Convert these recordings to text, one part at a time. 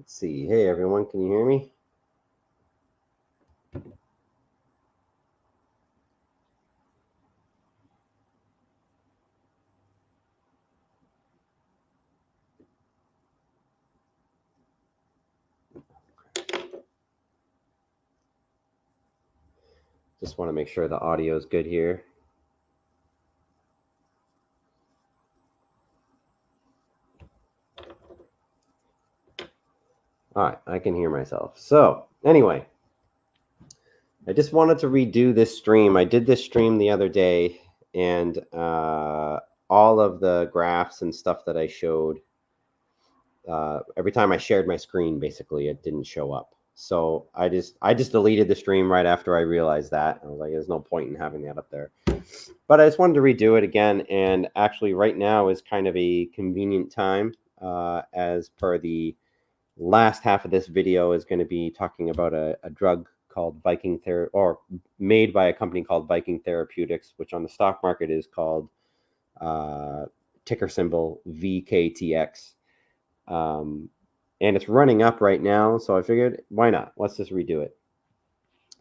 Let's see. Hey, everyone, can you hear me? Just want to make sure the audio is good here. All right, I can hear myself. So anyway, I just wanted to redo this stream. I did this stream the other day, and all of the graphs and stuff that I showed, every time I shared my screen, basically, it didn't show up. So I just deleted the stream right after I realized that. I was like, there's no point in having that up there. But I just wanted to redo it again, and actually right now is kind of a convenient time, as per the last half of this video is going to be talking about a drug called Viking or made by a company called Viking Therapeutics, which on the stock market is called ticker symbol VKTX. And it's running up right now, so I figured, why not? Let's just redo it.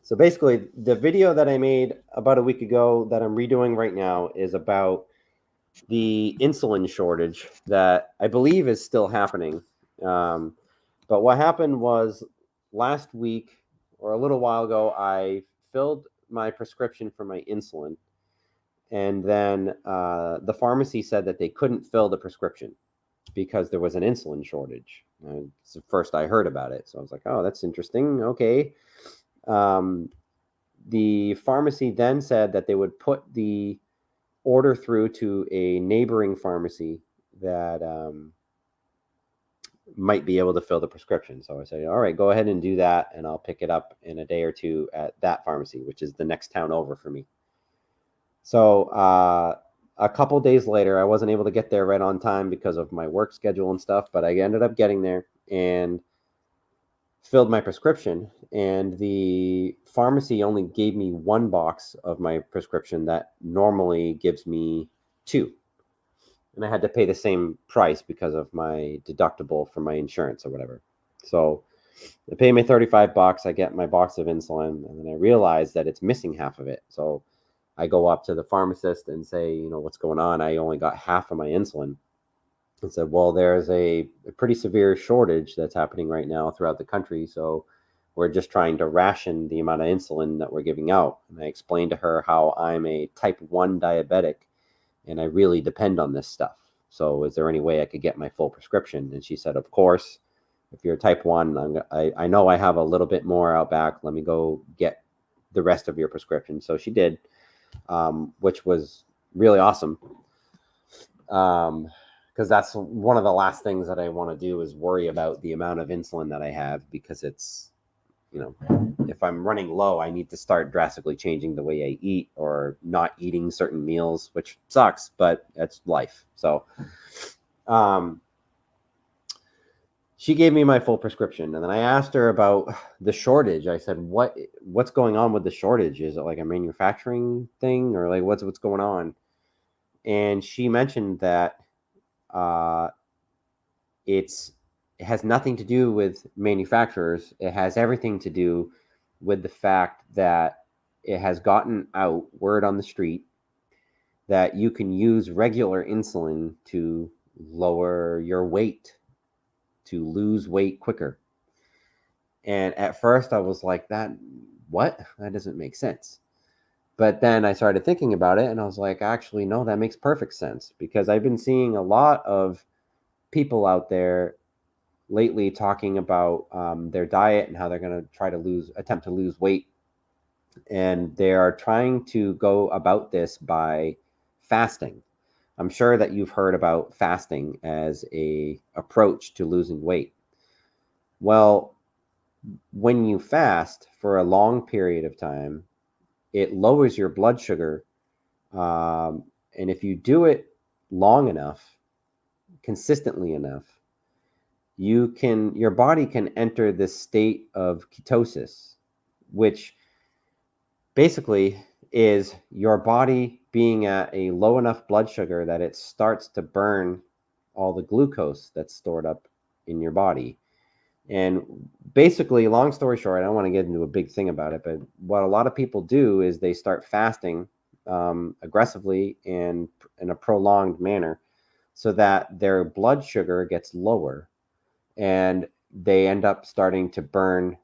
So basically, the video that I made about a week ago that I'm redoing right now is about the insulin shortage that I believe is still happening. But what happened was last week or a little while ago, I filled my prescription for my insulin. And then the pharmacy said that they couldn't fill the prescription because there was an insulin shortage. It's the first I heard about it. So I was like, oh, that's interesting. Okay. The pharmacy then said that they would put the order through to a neighboring pharmacy that might be able to fill the prescription. So I said, all right, go ahead and do that, and I'll pick it up in a day or two at that pharmacy, which is the next town over for me. So a couple days later, I wasn't able to get there right on time because of my work schedule and stuff, but I ended up getting there and filled my prescription, and the pharmacy only gave me one box of my prescription that normally gives me two. And I had to pay the same price because of my deductible for my insurance or whatever. So I pay my $35, I get my box of insulin, and then I realize that it's missing half of it. So I go up to the pharmacist and say, what's going on? I only got half of my insulin. And said, well, there's a pretty severe shortage that's happening right now throughout the country. So we're just trying to ration the amount of insulin that we're giving out. And I explained to her how I'm a type 1 diabetic and I really depend on this stuff. So is there any way I could get my full prescription? And she said, of course, if you're type 1, I know I have a little bit more out back. Let me go get the rest of your prescription. So she did, which was really awesome. Because that's one of the last things that I want to do is worry about the amount of insulin that I have, because it's, if I'm running low, I need to start drastically changing the way I eat or not eating certain meals, which sucks, but that's life. So she gave me my full prescription, and then I asked her about the shortage. I said, what's going on with the shortage? Is it like a manufacturing thing, or like what's going on? And she mentioned that it has nothing to do with manufacturers. It has everything to do with the fact that it has gotten out, word on the street, that you can use regular insulin to lower your weight, to lose weight quicker. And at first I was like, what? That doesn't make sense. But then I started thinking about it, and I was like, actually, no, that makes perfect sense, because I've been seeing a lot of people out there lately talking about their diet and how they're going to attempt to lose weight. And they are trying to go about this by fasting. I'm sure that you've heard about fasting as a approach to losing weight. Well, when you fast for a long period of time, it lowers your blood sugar. And if you do it long enough, consistently enough, your body can enter this state of ketosis, which basically is your body being at a low enough blood sugar that it starts to burn all the glucose that's stored up in your body. And basically, long story short, I don't want to get into a big thing about it, but what a lot of people do is they start fasting aggressively and in a prolonged manner so that their blood sugar gets lower and they end up starting to burn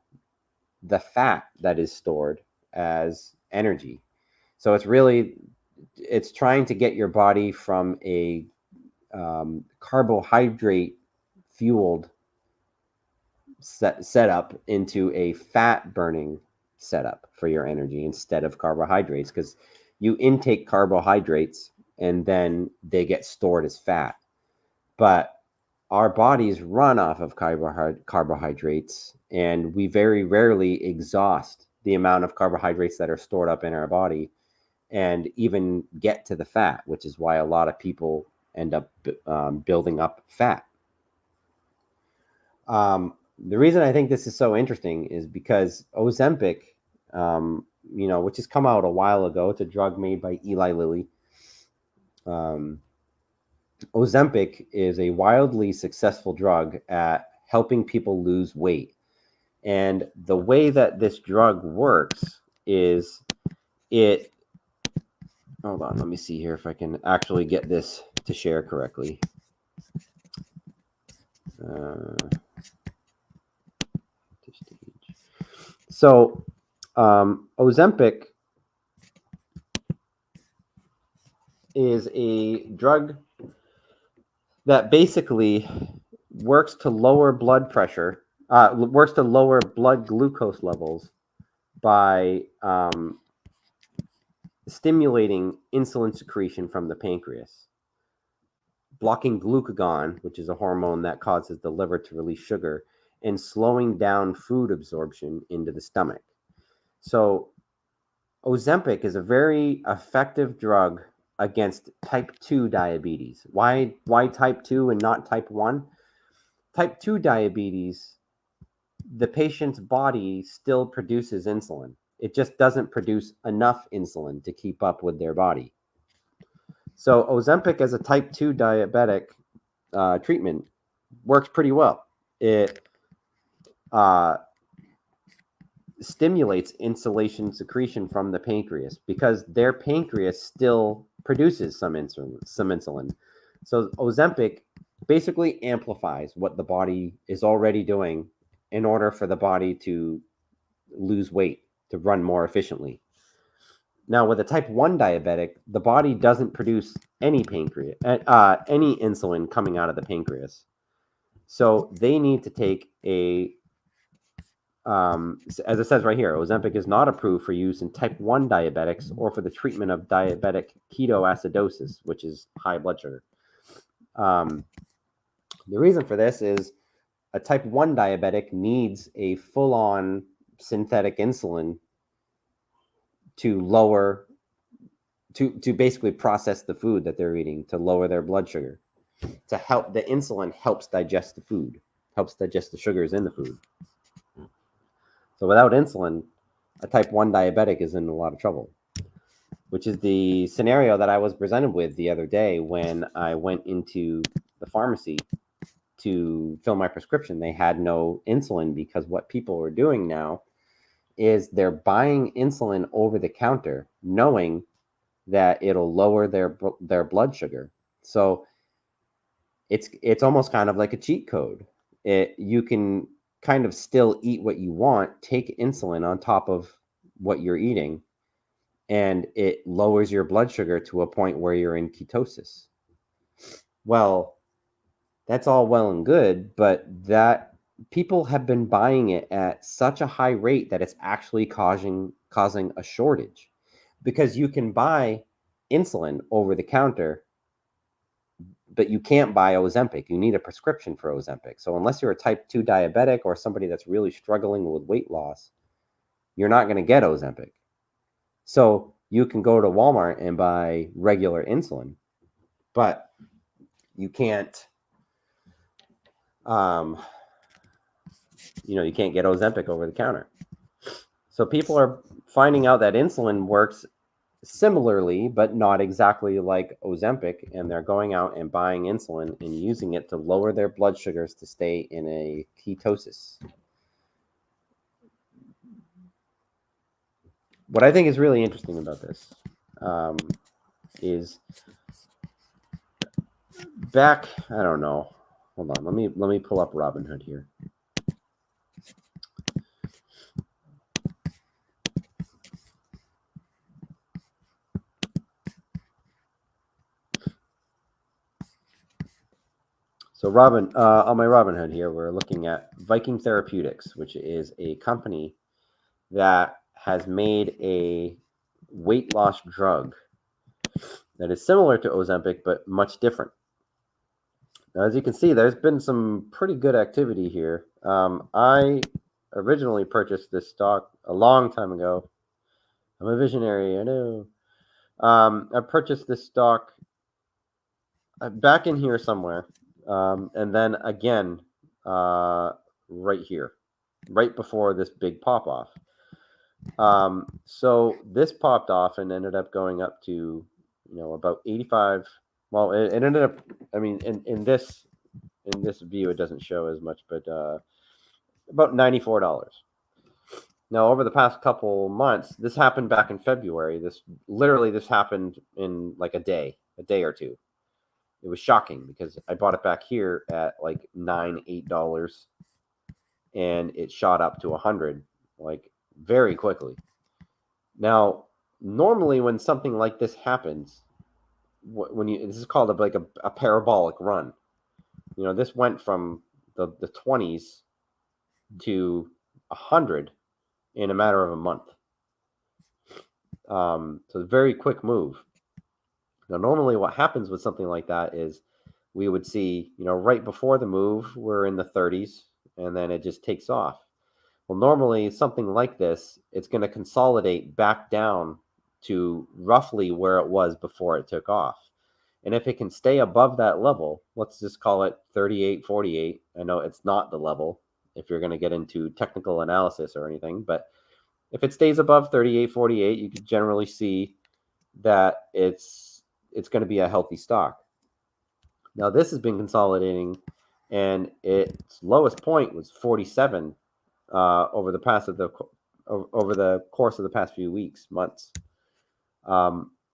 the fat that is stored as energy. So it's trying to get your body from a carbohydrate fueled setup into a fat burning setup for your energy instead of carbohydrates, because you intake carbohydrates and then they get stored as fat. But our bodies run off of carbohydrates, and we very rarely exhaust the amount of carbohydrates that are stored up in our body and even get to the fat, which is why a lot of people end up building up fat. The reason I think this is so interesting is because Ozempic, which has come out a while ago, it's a drug made by Eli Lilly. Ozempic is a wildly successful drug at helping people lose weight. And the way that this drug works is hold on, let me see here if I can actually get this to share correctly. So Ozempic is a drug that basically works to lower blood pressure, works to lower blood glucose levels by stimulating insulin secretion from the pancreas, blocking glucagon, which is a hormone that causes the liver to release sugar, and slowing down food absorption into the stomach. So Ozempic is a very effective drug against type 2 diabetes. Why type 2 and not type 1? Type 2 diabetes, the patient's body still produces insulin. It just doesn't produce enough insulin to keep up with their body. So Ozempic as a type 2 diabetic treatment works pretty well. It stimulates insulin secretion from the pancreas because their pancreas still produces some insulin. So Ozempic basically amplifies what the body is already doing in order for the body to lose weight, to run more efficiently. Now, with a type 1 diabetic, the body doesn't produce any insulin coming out of the pancreas. So they need to take as it says right here, Ozempic is not approved for use in type 1 diabetics or for the treatment of diabetic ketoacidosis, which is high blood sugar. The reason for this is a type 1 diabetic needs a full-on synthetic insulin to basically process the food that they're eating, to lower their blood sugar. To help, the insulin helps digest the food, helps digest the sugars in the food. So without insulin, a type 1 diabetic is in a lot of trouble, which is the scenario that I was presented with the other day when I went into the pharmacy to fill my prescription. They had no insulin because what people are doing now is they're buying insulin over the counter, knowing that it'll lower their blood sugar. So it's almost kind of like a cheat code. You can kind of still eat what you want, take insulin on top of what you're eating, and it lowers your blood sugar to a point where you're in ketosis. Well, that's all well and good, but that people have been buying it at such a high rate that it's actually causing a shortage, because you can buy insulin over the counter, but you can't buy Ozempic. You need a prescription for Ozempic. So unless you're a type 2 diabetic or somebody that's really struggling with weight loss, you're not going to get Ozempic. So you can go to Walmart and buy regular insulin, but you can't, you can't get Ozempic over the counter. So people are finding out that insulin works similarly, but not exactly like Ozempic, and they're going out and buying insulin and using it to lower their blood sugars to stay in a ketosis. What I think is really interesting about this is back, I don't know. Hold on, let me pull up Robinhood here. So on my Robinhood here, we're looking at Viking Therapeutics, which is a company that has made a weight loss drug that is similar to Ozempic, but much different. Now, as you can see, there's been some pretty good activity here. I originally purchased this stock a long time ago. I'm a visionary, I know. I purchased this stock back in here somewhere, and then again right here, right before this big pop off. So this popped off and ended up going up to, about 85. Well, it ended up, I mean, in this view, it doesn't show as much, but about $94. Now, over the past couple months, this happened back in February. This happened in like a day or two. It was shocking because I bought it back here at like $8, and it shot up to 100 like very quickly. Now, normally when something like this happens, this is called a parabolic run. This went from the 20s to 100 in a matter of a month. So a very quick move. Now, normally what happens with something like that is we would see, right before the move, we're in the 30s, and then it just takes off. Well, normally something like this, it's going to consolidate back down to roughly where it was before it took off. And if it can stay above that level, let's just call it 38.48. I know it's not the level if you're going to get into technical analysis or anything, but if it stays above 38.48, you can generally see that it's going to be a healthy stock. Now, this has been consolidating, and its lowest point was 47 over the course of the past few weeks, months.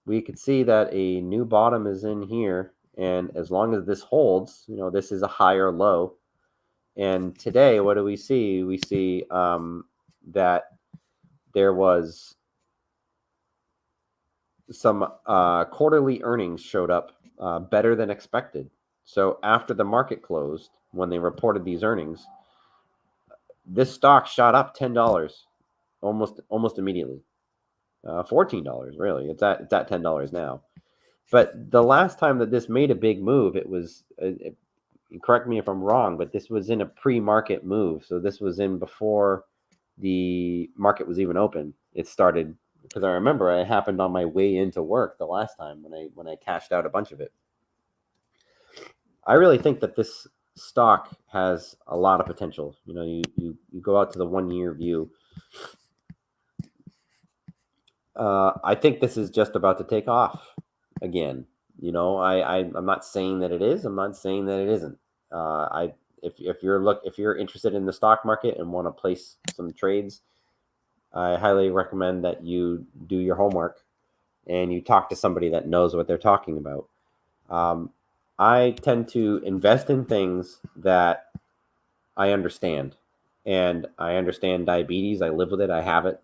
We could see that a new bottom is in here, and as long as this holds, this is a higher low. And today, what do we see? We see that there was some quarterly earnings showed up better than expected. So after the market closed, when they reported these earnings, this stock shot up $10 almost immediately. $14 really. It's at $10 now. But the last time that this made a big move, it was correct me if I'm wrong, but this was in a pre-market move. So this was in before the market was even open. It started, because I remember it happened on my way into work the last time when I cashed out a bunch of it. I really think that this stock has a lot of potential. You go out to the 1 year view. I think this is just about to take off again. I'm not saying that it is. I'm not saying that it isn't. If you're interested in the stock market and want to place some trades, I highly recommend that you do your homework and you talk to somebody that knows what they're talking about. I tend to invest in things that I understand, and I understand diabetes. I live with it. I have it.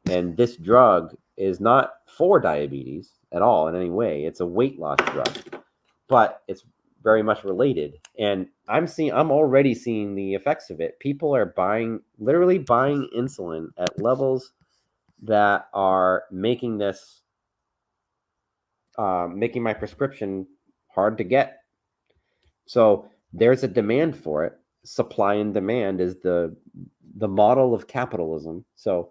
And this drug is not for diabetes at all in any way. It's a weight loss drug, but it's very much related. And I'm already seeing the effects of it. People are literally buying insulin at levels that are making my prescription hard to get. So there's a demand for it. Supply and demand is the model of capitalism. So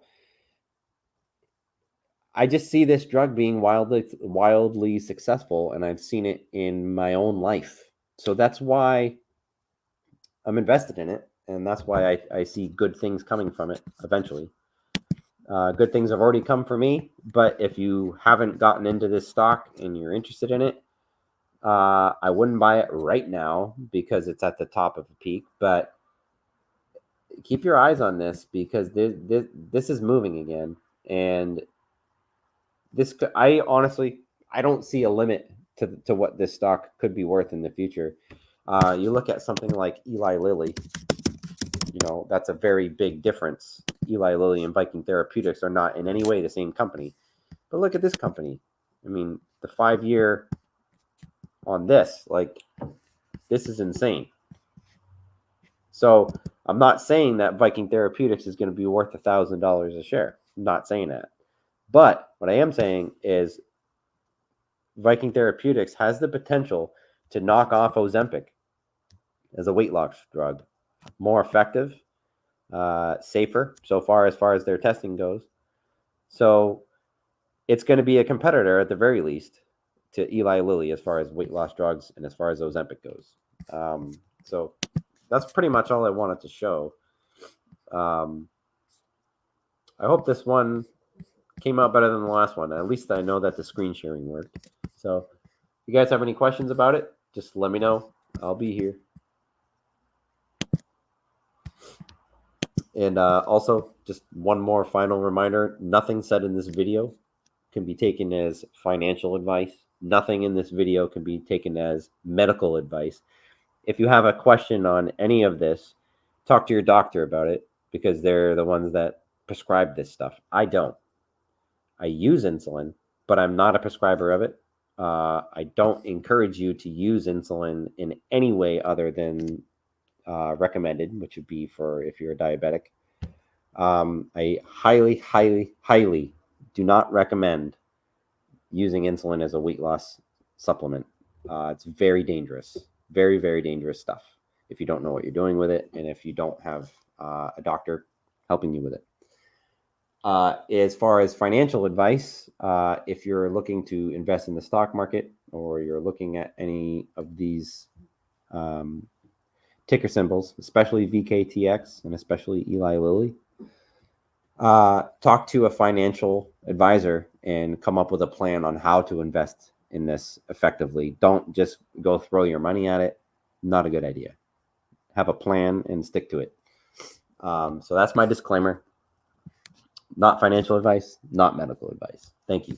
I just see this drug being wildly successful, and I've seen it in my own life. So that's why I'm invested in it, and that's why I see good things coming from it eventually. Good things have already come for me, but if you haven't gotten into this stock and you're interested in it, I wouldn't buy it right now because it's at the top of a peak, but keep your eyes on this because this is moving again. And I honestly, I don't see a limit to what this stock could be worth in the future. You look at something like Eli Lilly, that's a very big difference. Eli Lilly and Viking Therapeutics are not in any way the same company. But look at this company. I mean, the 5-year on this, this is insane. So I'm not saying that Viking Therapeutics is going to be worth $1,000 a share. I'm not saying that. But what I am saying is Viking Therapeutics has the potential to knock off Ozempic as a weight loss drug. More effective, safer so far as their testing goes. So it's going to be a competitor at the very least to Eli Lilly as far as weight loss drugs and as far as Ozempic goes. So that's pretty much all I wanted to show. I hope this one came out better than the last one. At least I know that the screen sharing worked. So if you guys have any questions about it, just let me know. I'll be here. And also, just one more final reminder, nothing said in this video can be taken as financial advice. Nothing in this video can be taken as medical advice. If you have a question on any of this, talk to your doctor about it because they're the ones that prescribe this stuff. I don't. I use insulin, but I'm not a prescriber of it. I don't encourage you to use insulin in any way other than recommended, which would be for if you're a diabetic. I highly, highly, highly do not recommend using insulin as a weight loss supplement. It's very dangerous, very, very dangerous stuff if you don't know what you're doing with it and if you don't have a doctor helping you with it. As far as financial advice, if you're looking to invest in the stock market or you're looking at any of these ticker symbols, especially VKTX and especially Eli Lilly, talk to a financial advisor and come up with a plan on how to invest in this effectively. Don't just go throw your money at it. Not a good idea. Have a plan and stick to it. So that's my disclaimer. Not financial advice, not medical advice. Thank you.